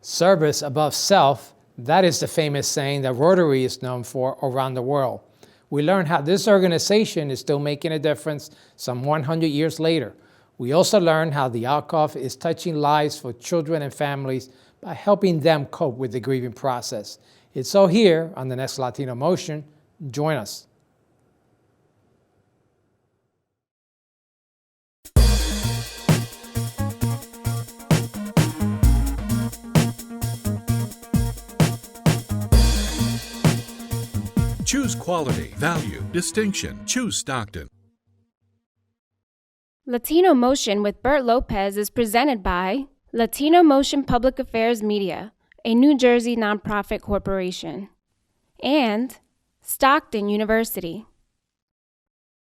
Service above self, that is the famous saying that Rotary is known for around the world. We learned how this organization is still making a difference some 100 years later. We also learned how the Alcove is touching lives for children and families by helping them cope with the grieving process. It's all here on the next Latino Motion. Join us. Choose quality, value, distinction. Choose Stockton. Latino Motion with Bert Lopez is presented by Latino Motion Public Affairs Media, a New Jersey nonprofit corporation, and Stockton University.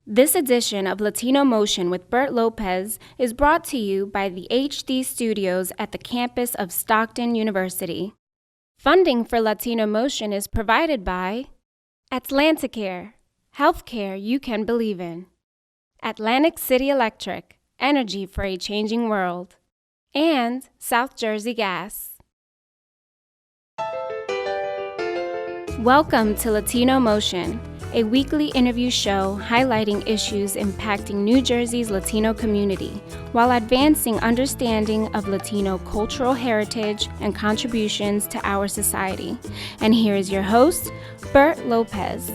This edition of Latino Motion with Bert Lopez is brought to you by the HD Studios at the campus of Stockton University. Funding for Latino Motion is provided by Atlanticare, healthcare you can believe in. Atlantic City Electric, energy for a changing world. And South Jersey Gas. Welcome to Latino Motion, a weekly interview show highlighting issues impacting New Jersey's Latino community while advancing understanding of Latino cultural heritage and contributions to our society. And here is your host, Bert Lopez.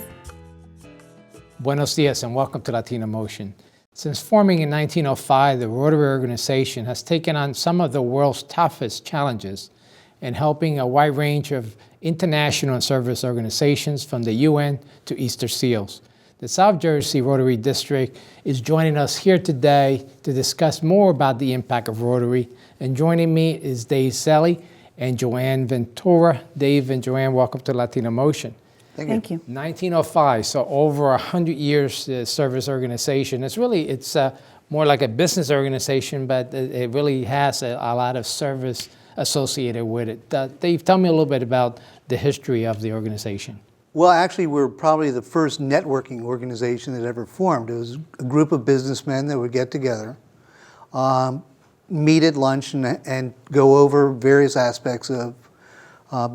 Buenos dias and welcome to Latino Motion. Since forming in 1905, the Rotary organization has taken on some of the world's toughest challenges in helping a wide range of international and service organizations from the UN to Easter SEALs. The South Jersey Rotary District is joining us here today to discuss more about the impact of Rotary. And joining me is Dave Selly and Joanne Ventura. Dave and Joanne, welcome to Latino Motion. Thank you. 1905, so over 100 years service organization. It's more like a business organization, but it really has a lot of service associated with it. Dave, tell me a little bit about the history of the organization. Well, actually, we're probably the first networking organization that ever formed. It was a group of businessmen that would get together, meet at lunch and go over various aspects of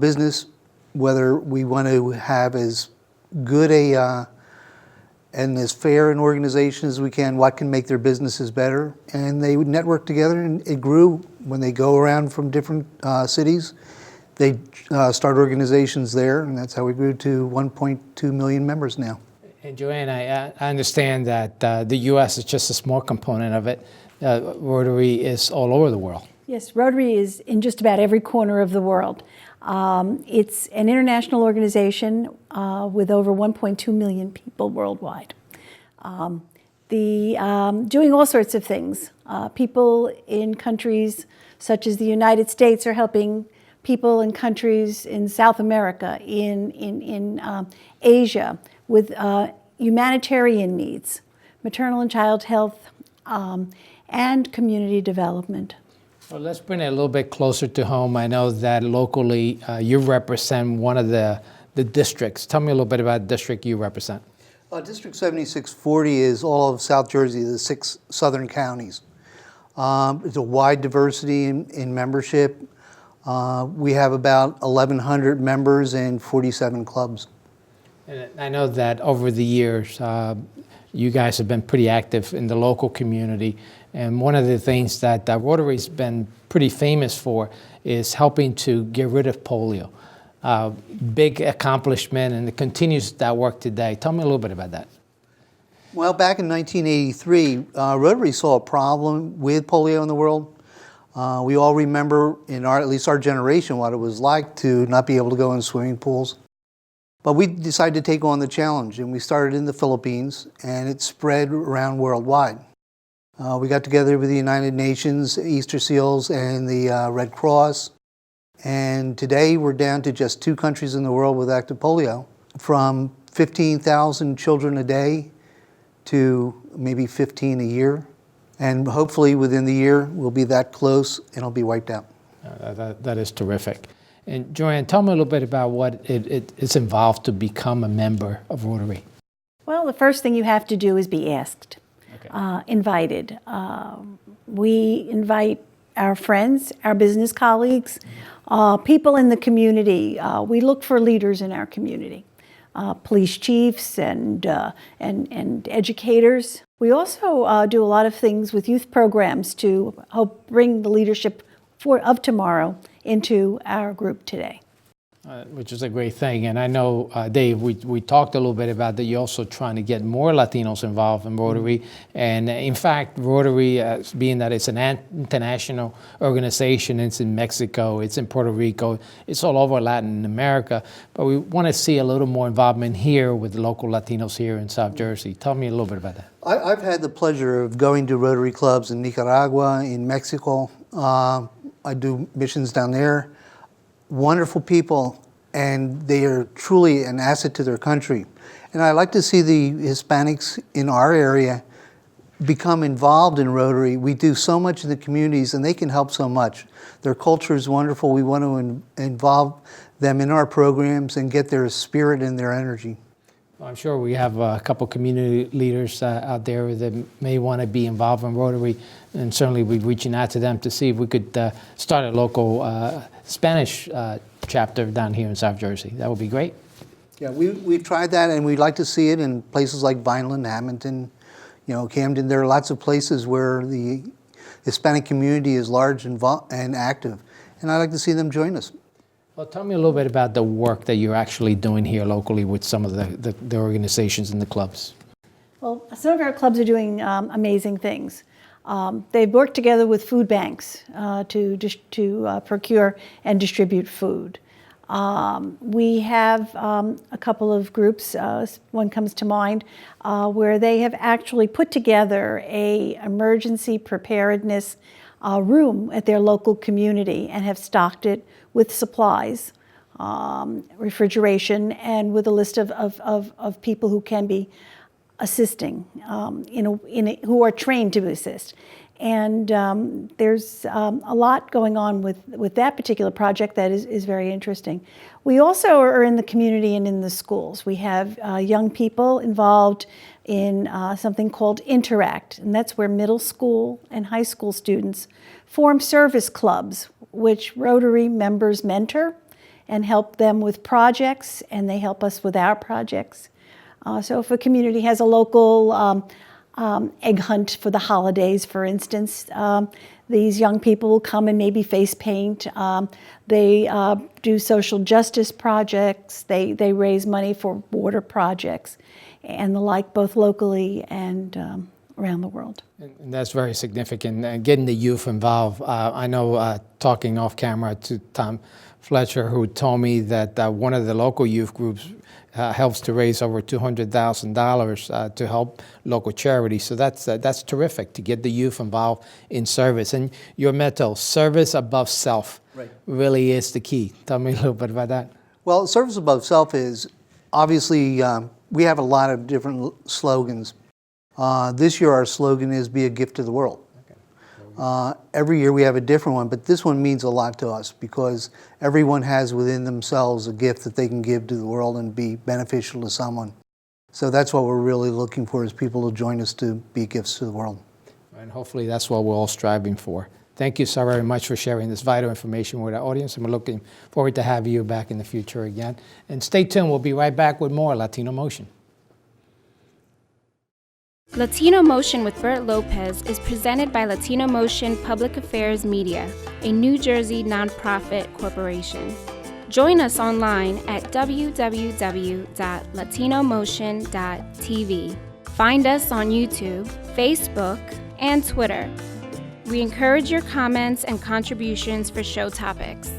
business, whether we want to have as good and as fair an organization as we can, what can make their businesses better. And they would network together, and it grew. When they go around from different cities, they start organizations there, and that's how we grew to 1.2 million members now. And Joanne, I understand that the U.S. is just a small component of it. Rotary is all over the world. Yes, Rotary is in just about every corner of the world. It's an international organization with over 1.2 million people worldwide. Doing all sorts of things. People in countries such as the United States are helping people in countries in South America, in Asia, with humanitarian needs, maternal and child health, and community development. Well, let's bring it a little bit closer to home. I know that locally you represent one of the districts. Tell me a little bit about the district you represent. District 7640 is all of South Jersey, the 6 southern counties. It's a wide diversity in membership. We have about 1,100 members and 47 clubs. And I know that over the years, you guys have been pretty active in the local community. And one of the things that Rotary's been pretty famous for is helping to get rid of polio. Big accomplishment, and it continues that work today. Tell me a little bit about that. Well, back in 1983, Rotary saw a problem with polio in the world. We all remember, at least our generation, what it was like to not be able to go in swimming pools. But we decided to take on the challenge, and we started in the Philippines, and it spread around worldwide. We got together with the United Nations, Easter SEALs, and the Red Cross. And today we're down to just 2 countries in the world with active polio, from 15,000 children a day to maybe 15 a year. And hopefully within the year we'll be that close and it'll be wiped out. That is terrific. And Joanne, tell me a little bit about what it's involved to become a member of Rotary. Well, the first thing you have to do is be asked, invited. We invite our friends, our business colleagues, people in the community. We look for leaders in our community, police chiefs and educators. We also do a lot of things with youth programs to help bring the leadership of tomorrow into our group today. Which is a great thing. And I know, Dave, we talked a little bit about that you're also trying to get more Latinos involved in Rotary. And in fact, Rotary, being that it's an international organization, it's in Mexico, it's in Puerto Rico, it's all over Latin America, but we want to see a little more involvement here with the local Latinos here in South Jersey. Tell me a little bit about that. I've had the pleasure of going to Rotary clubs in Nicaragua, in Mexico. I do missions down there. Wonderful people, and they are truly an asset to their country. And I like to see the Hispanics in our area become involved in Rotary. We do so much in the communities, and they can help so much. Their culture is wonderful. We want to involve them in our programs and get their spirit and their energy. I'm sure we have a couple community leaders out there that may want to be involved in Rotary, and certainly we're reaching out to them to see if we could start a local Spanish chapter down here in South Jersey. That would be great. Yeah, we've tried that, and we'd like to see it in places like Vineland, Hamilton, Camden. There are lots of places where the Hispanic community is large and active, and I'd like to see them join us. Well, tell me a little bit about the work that you're actually doing here locally with some of the organizations and the clubs. Well, some of our clubs are doing amazing things. They've worked together with food banks to procure and distribute food. We have a couple of groups, one comes to mind, where they have actually put together an emergency preparedness room at their local community and have stocked it with supplies, refrigeration, and with a list of people who can be assisting, who are trained to assist. And there's a lot going on with that particular project that is very interesting. We also are in the community and in the schools. We have young people involved in something called Interact, and that's where middle school and high school students form service clubs, which Rotary members mentor and help them with projects, and they help us with our projects. So if a community has a local egg hunt for the holidays, for instance, these young people will come and maybe face paint. They do social justice projects. They raise money for water projects and the like, both locally and around the world. And that's very significant, getting the youth involved. I know talking off camera to Tom Fletcher, who told me that one of the local youth groups helps to raise over $200,000 to help local charities. So that's terrific to get the youth involved in service. And your motto, service above self, really is the key. Tell me a little bit about that. Well, service above self is obviously, we have a lot of different slogans. This year our slogan is be a gift to the world. Every year we have a different one, but this one means a lot to us because everyone has within themselves a gift that they can give to the world and be beneficial to someone. So that's what we're really looking for, is people to join us to be gifts to the world. And hopefully that's what we're all striving for. Thank you so very much for sharing this vital information with our audience, and we're looking forward to have you back in the future again. And stay tuned, we'll be right back with more Latino Motion. Latino Motion with Bert Lopez is presented by Latino Motion Public Affairs Media, a New Jersey nonprofit corporation. Join us online at www.latinomotion.tv. Find us on YouTube, Facebook, and Twitter. We encourage your comments and contributions for show topics.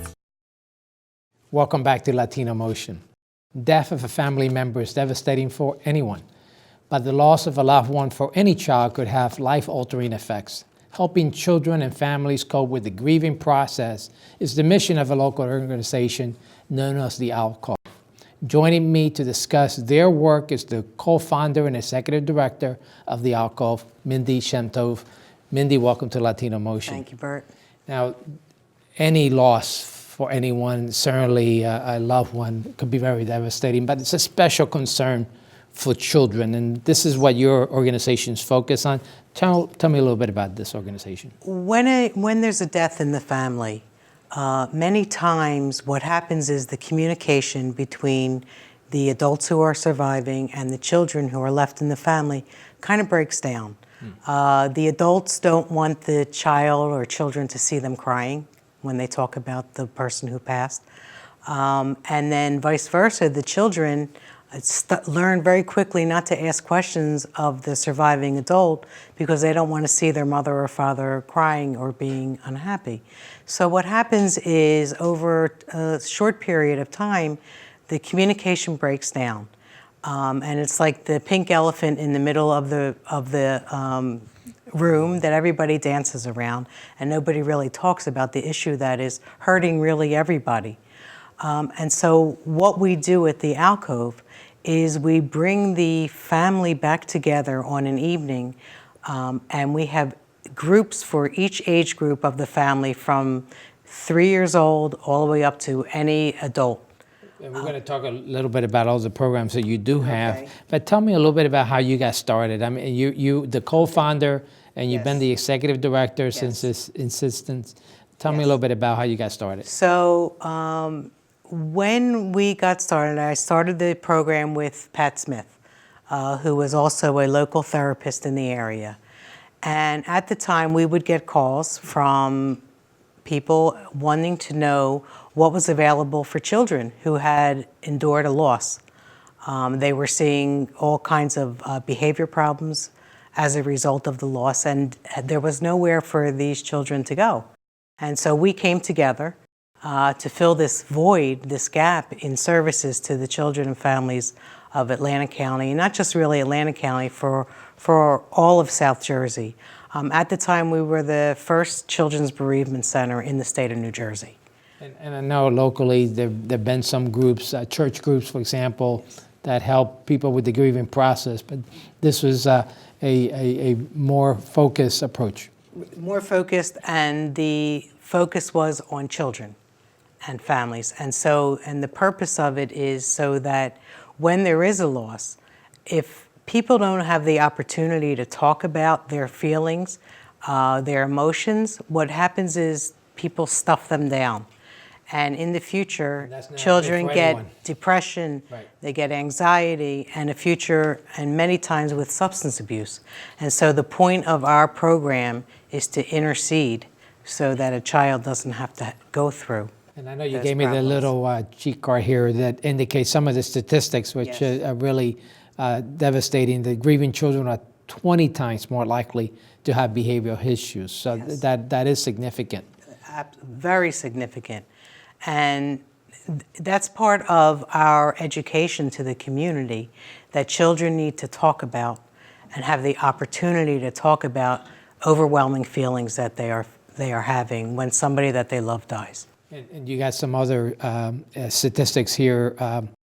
Welcome back to Latino Motion. Death of a family member is devastating for anyone, but the loss of a loved one for any child could have life-altering effects. Helping children and families cope with the grieving process is the mission of a local organization known as the Alcove. Joining me to discuss their work is the co-founder and executive director of the Alcove, Mindy Shemtov. Mindy, welcome to Latino Motion. Thank you, Bert. Now, any loss for anyone, certainly a loved one, could be very devastating, but it's a special concern for children, and this is what your organization's focus on. Tell me a little bit about this organization. When there's a death in the family, many times what happens is the communication between the adults who are surviving and the children who are left in the family kind of breaks down. The adults don't want the child or children to see them crying when they talk about the person who passed. And then vice versa, the children learn very quickly not to ask questions of the surviving adult because they don't want to see their mother or father crying or being unhappy. So what happens is over a short period of time, the communication breaks down. And it's like the pink elephant in the middle of the room that everybody dances around, and nobody really talks about the issue that is hurting really everybody. And so what we do at the Alcove is we bring the family back together on an evening, and we have groups for each age group of the family from 3 years old all the way up to any adult. And we're going to talk a little bit about all the programs that you do have, Okay. but tell me a little bit about how you got started. I mean, you the co-founder, and you've been Yes. the executive director since its insistence. Tell me a Yes. little bit about how you got started. So when we got started, I started the program with Pat Smith, who was also a local therapist in the area. And at the time, we would get calls from people wanting to know what was available for children who had endured a loss. They were seeing all kinds of behavior problems as a result of the loss, and there was nowhere for these children to go. And so we came together to fill this void, this gap in services to the children and families of Atlantic County, and not just really Atlantic County, for all of South Jersey. At the time, we were the first children's bereavement center in the state of New Jersey. And I know locally there've been some groups, church groups, for example, that help people with the grieving process, but this was a more focused approach. More focused, and the focus was on children and families. And the purpose of it is so that when there is a loss, if people don't have the opportunity to talk about their feelings, their emotions, what happens is people stuff them down. And in the future, that's not children good for get anyone. depression, Right. they get anxiety, and a future, and many times with substance abuse. And so the point of our program is to intercede so that a child doesn't have to go through. And I know you those gave me the problems. little cheat card here that indicates some of the statistics, which Yes. are really devastating. The grieving children are 20 times more likely to have behavioral issues. So Yes. that is significant. Very significant. And that's part of our education to the community, that children need to talk about and have the opportunity to talk about overwhelming feelings that they are having when somebody that they love dies. And you got some other statistics here,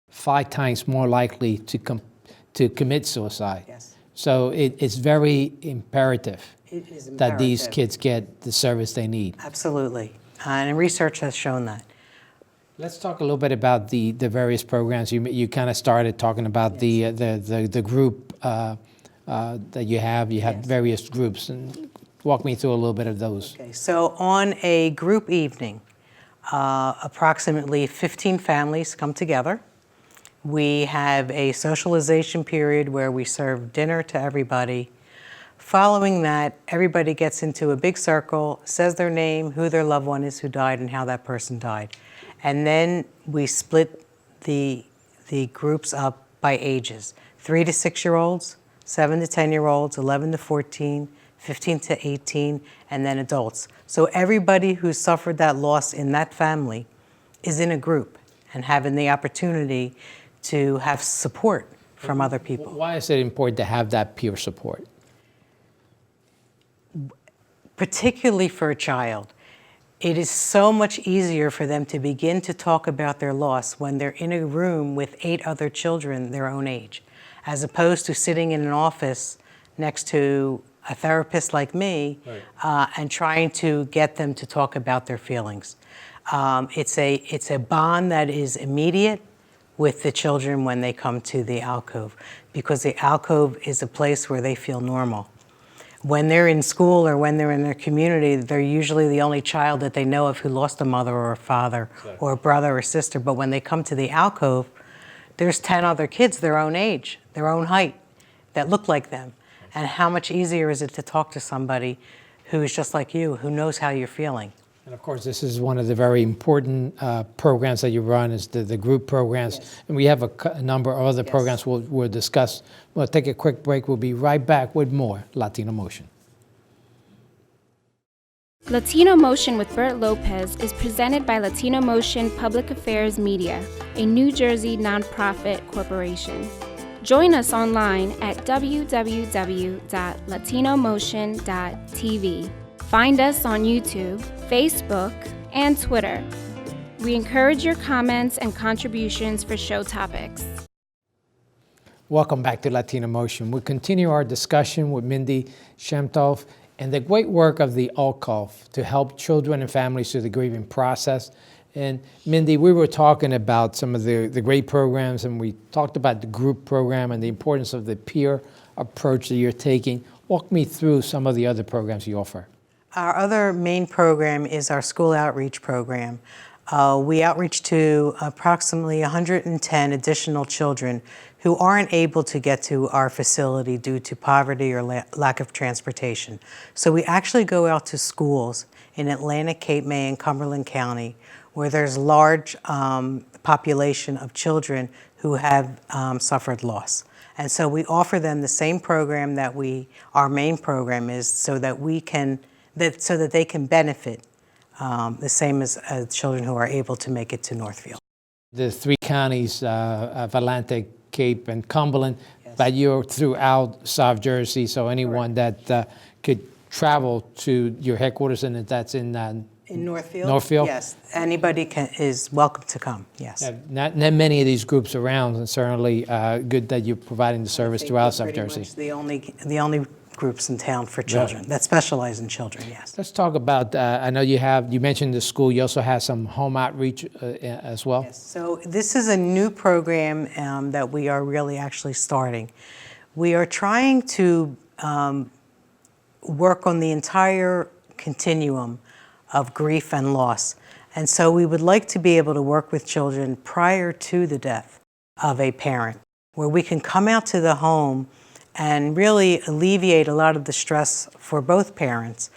5 times more likely to commit suicide. Yes. So it's very imperative It is that these imperative. kids get the service they need. Absolutely. And research has shown that. Let's talk a little bit about the various programs. You kind of started talking about the group that you have. You have Yes. various groups, and walk me through a little bit of those. Okay, so on a group evening, approximately 15 families come together. We have a socialization period where we serve dinner to everybody. Following that, everybody gets into a big circle, says their name, who their loved one is who died, and how that person died. And then we split the groups up by ages: 3 to 6-year-olds, 7 to 10-year-olds, 11 to 14, 15 to 18, and then adults. So everybody who suffered that loss in that family is in a group and having the opportunity to have support from other people. Why is it important to have that peer support? Particularly for a child. It is so much easier for them to begin to talk about their loss when they're in a room with 8 other children their own age, as opposed to sitting in an office next to a therapist like me and trying to get them to talk about their feelings. It's a bond that is immediate, with the children when they come to the alcove, because the alcove is a place where they feel normal. When they're in school or when they're in their community, they're usually the only child that they know of who lost a mother or a father or a brother or sister. But when they come to the alcove, there's 10 other kids their own age, their own height, that look like them. And how much easier is it to talk to somebody who is just like you, who knows how you're feeling? And of course, this is one of the very important programs that you run, is the group programs. Yes. And we have a number of other programs we'll discuss. We'll take a quick break. We'll be right back with more Latino Motion. Latino Motion with Bert Lopez is presented by Latino Motion Public Affairs Media, a New Jersey nonprofit corporation. Join us online at www.latinomotion.tv. Find us on YouTube, Facebook, and Twitter. We encourage your comments and contributions for show topics. Welcome back to Latino Motion. We continue our discussion with Mindy Shemtov and the great work of the Alcove to help children and families through the grieving process. And Mindy, we were talking about some of the great programs, and we talked about the group program and the importance of the peer approach that you're taking. Walk me through some of the other programs you offer. Our other main program is our school outreach program. We outreach to approximately 110 additional children who aren't able to get to our facility due to poverty or lack of transportation. So we actually go out to schools in Atlantic, Cape May, and Cumberland County, where there's large population of children who have suffered loss. And so we offer them the same program that our main program is, so that they can benefit the same as children who are able to make it to Northfield. The three counties of Atlantic, Cape, and Cumberland, but you're throughout South Jersey, so anyone that could travel to your headquarters, and that's in Northfield? Northfield? Yes, anybody is welcome to come, yes. Not many of these groups around, and certainly good that you're providing the service throughout South Jersey. The only groups in town for children that specialize in children, yes. Let's talk about, I know you mentioned the school, you also have some home outreach as well? Yes, so this is a new program that we are really actually starting. We are trying to work on the entire continuum of grief and loss. And so we would like to be able to work with children prior to the death of a parent, where we can come out to the home and really alleviate a lot of the stress for both parents,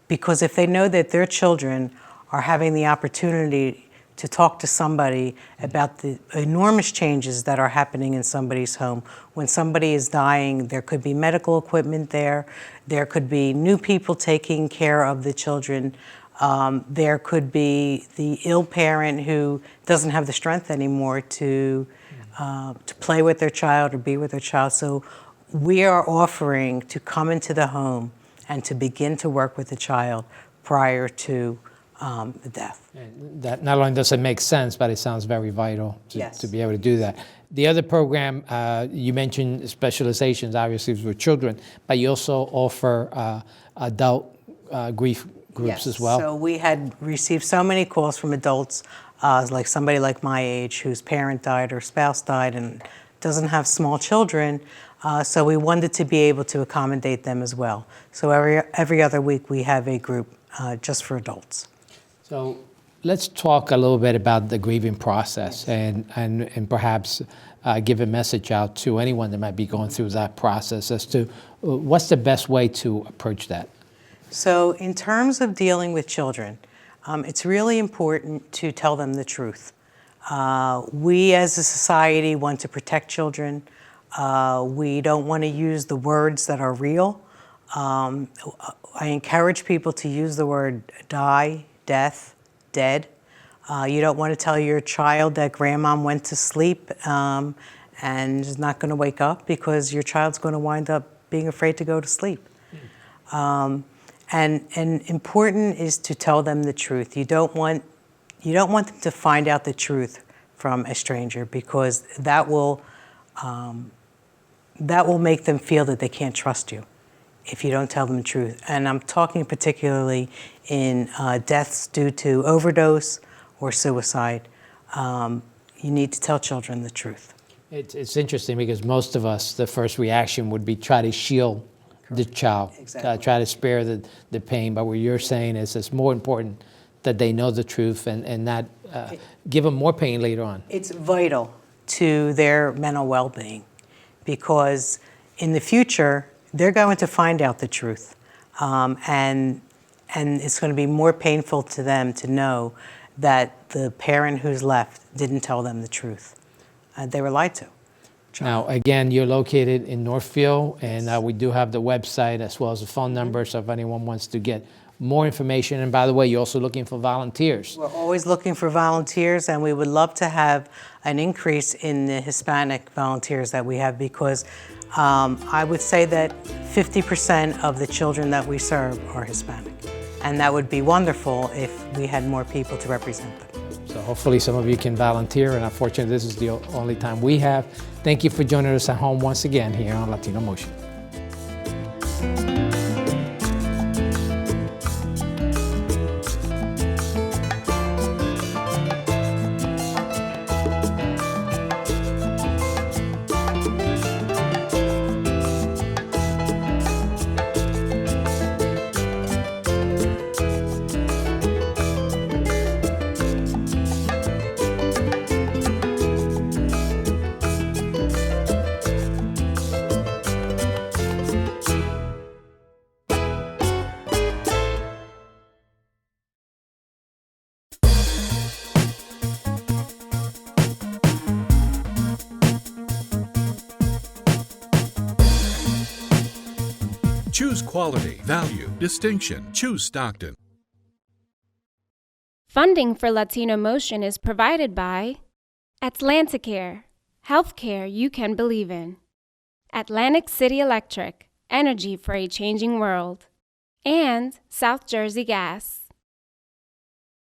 because if they know that their children are having the opportunity to talk to somebody about the enormous changes that are happening in somebody's home. When somebody is dying, there could be medical equipment there. There could be new people taking care of the children. There could be the ill parent who doesn't have the strength anymore to play with their child or be with their child. So we are offering to come into the home and to begin to work with the child prior to the death. And that not only does it make sense, but it sounds very vital to be able to do that. The other program, you mentioned specializations, obviously, for children, but you also offer adult grief groups as well. So we had received so many calls from adults, like somebody like my age whose parent died or spouse died and doesn't have small children, so we wanted to be able to accommodate them as well. So every other week we have a group just for adults. So let's talk a little bit about the grieving process and perhaps give a message out to anyone that might be going through that process as to what's the best way to approach that. So in terms of dealing with children, it's really important to tell them the truth. We as a society want to protect children. We don't want to use the words that are real. I encourage people to use the word die, death, dead. You don't want to tell your child that grandma went to sleep and is not going to wake up, because your child's going to wind up being afraid to go to sleep. And important is to tell them the truth. You don't want them to find out the truth from a stranger, because that will make them feel that they can't trust you if you don't tell them the truth. And I'm talking particularly in deaths due to overdose or suicide. you need to tell children the truth. It's interesting because most of us, the first reaction would be try to shield the child, try to spare the pain. But what you're saying is it's more important that they know the truth and not give them more pain later on. It's vital to their mental well-being because in the future, they're going to find out the truth. And it's going to be more painful to them to know that the parent who's left didn't tell them the truth. They were lied to. Now, again, you're located in Northfield, and we do have the website as well as the phone number, so if anyone wants to get more information. And by the way, you're also looking for volunteers. We're always looking for volunteers, and we would love to have an increase in the Hispanic volunteers that we have because I would say that 50% of the children that we serve are Hispanic. And that would be wonderful if we had more people to represent them. So hopefully some of you can volunteer, and unfortunately this is the only time we have. Thank you for joining us at home once again here on Latino Motion. Choose quality, value, distinction. Choose Stockton. Funding for Latino Motion is provided by Atlanticare, healthcare you can believe in. Atlantic City Electric, energy for a changing world. And South Jersey Gas.